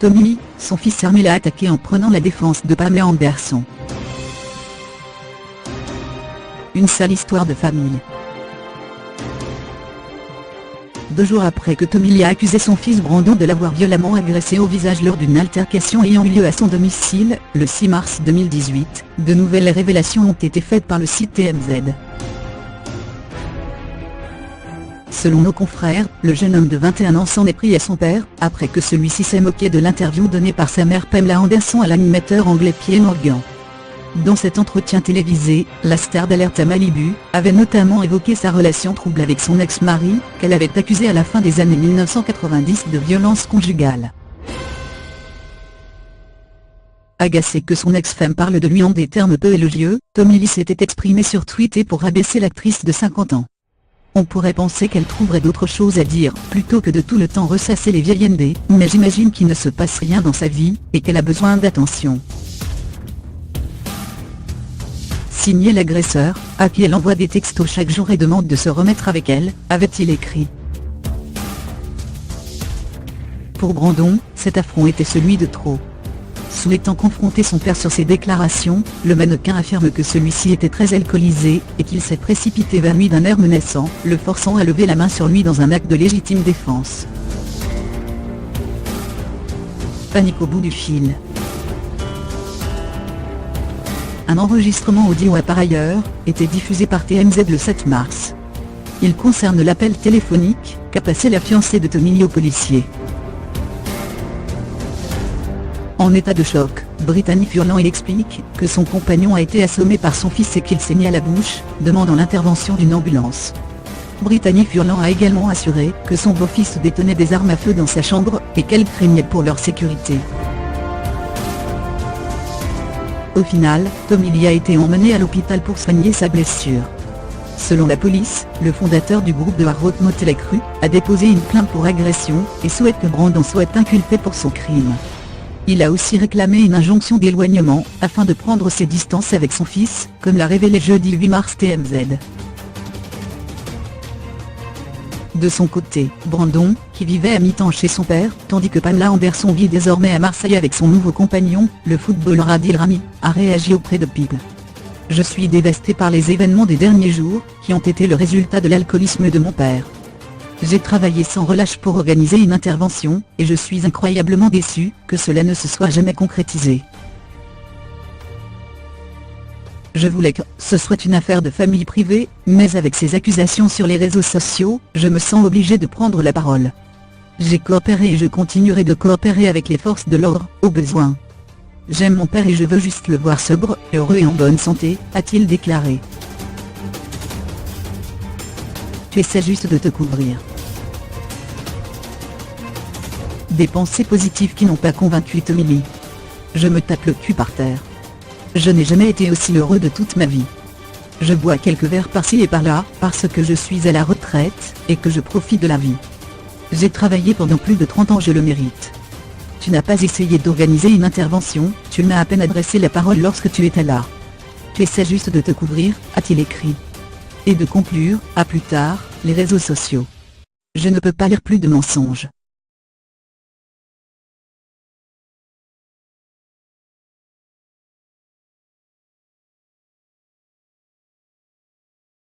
Tommy Lee, son fils Ermi l'a attaqué en prenant la défense de Pamela Anderson. Une sale histoire de famille. 2 jours après que Tommy Lee a accusé son fils Brandon de l'avoir violemment agressé au visage lors d'une altercation ayant eu lieu à son domicile, le 6 mars 2018, de nouvelles révélations ont été faites par le site TMZ. Selon nos confrères, le jeune homme de 21 ans s'en est pris à son père, après que celui-ci s'est moqué de l'interview donnée par sa mère Pamela Anderson à l'animateur anglais Piers Morgan. Dans cet entretien télévisé, la star d'Alerte à Malibu avait notamment évoqué sa relation trouble avec son ex-mari, qu'elle avait accusé à la fin des années 1990 de violence conjugale. Agacé que son ex-femme parle de lui en des termes peu élogieux, Tommy Lee s'était exprimé sur Twitter pour rabaisser l'actrice de 50 ans. On pourrait penser qu'elle trouverait d'autres choses à dire, plutôt que de tout le temps ressasser les vieilles ND, mais j'imagine qu'il ne se passe rien dans sa vie, et qu'elle a besoin d'attention. Signé l'agresseur, à qui elle envoie des textos chaque jour et demande de se remettre avec elle, avait-il écrit. Pour Brandon, cet affront était celui de trop. Souhaitant confronter son père sur ses déclarations, le mannequin affirme que celui-ci était très alcoolisé, et qu'il s'est précipité vers lui d'un air menaçant, le forçant à lever la main sur lui dans un acte de légitime défense. Panique au bout du fil. Un enregistrement audio a par ailleurs été diffusé par TMZ le 7 mars. Il concerne l'appel téléphonique qu'a passé la fiancée de Tommy Lee au policier. En état de choc, Brittany Furlan explique que son compagnon a été assommé par son fils et qu'il saignait à la bouche, demandant l'intervention d'une ambulance. Brittany Furlan a également assuré que son beau-fils détenait des armes à feu dans sa chambre, et qu'elle craignait pour leur sécurité. Au final, Tommy Lee a été emmené à l'hôpital pour soigner sa blessure. Selon la police, le fondateur du groupe de hard rock Mötley Crüe a déposé une plainte pour agression, et souhaite que Brandon soit inculpé pour son crime. Il a aussi réclamé une injonction d'éloignement, afin de prendre ses distances avec son fils, comme l'a révélé jeudi 8 mars TMZ. De son côté, Brandon, qui vivait à mi-temps chez son père, tandis que Pamela Anderson vit désormais à Marseille avec son nouveau compagnon, le footballeur Adil Rami, a réagi auprès de People. « Je suis dévasté par les événements des derniers jours, qui ont été le résultat de l'alcoolisme de mon père. J'ai travaillé sans relâche pour organiser une intervention, et je suis incroyablement déçu que cela ne se soit jamais concrétisé. Je voulais que ce soit une affaire de famille privée, mais avec ces accusations sur les réseaux sociaux, je me sens obligé de prendre la parole. J'ai coopéré et je continuerai de coopérer avec les forces de l'ordre, au besoin. J'aime mon père et je veux juste le voir sobre, heureux et en bonne santé, a-t-il déclaré. Tu essaies juste de te couvrir. Des pensées positives qui n'ont pas convaincu Tommy Lee. Je me tape le cul par terre. Je n'ai jamais été aussi heureux de toute ma vie. Je bois quelques verres par-ci et par-là, parce que je suis à la retraite, et que je profite de la vie. J'ai travaillé pendant plus de 30 ans, je le mérite. Tu n'as pas essayé d'organiser une intervention, tu m'as à peine adressé la parole lorsque tu étais là. Tu essaies juste de te couvrir, a-t-il écrit. Et de conclure, à plus tard, les réseaux sociaux. Je ne peux pas lire plus de mensonges.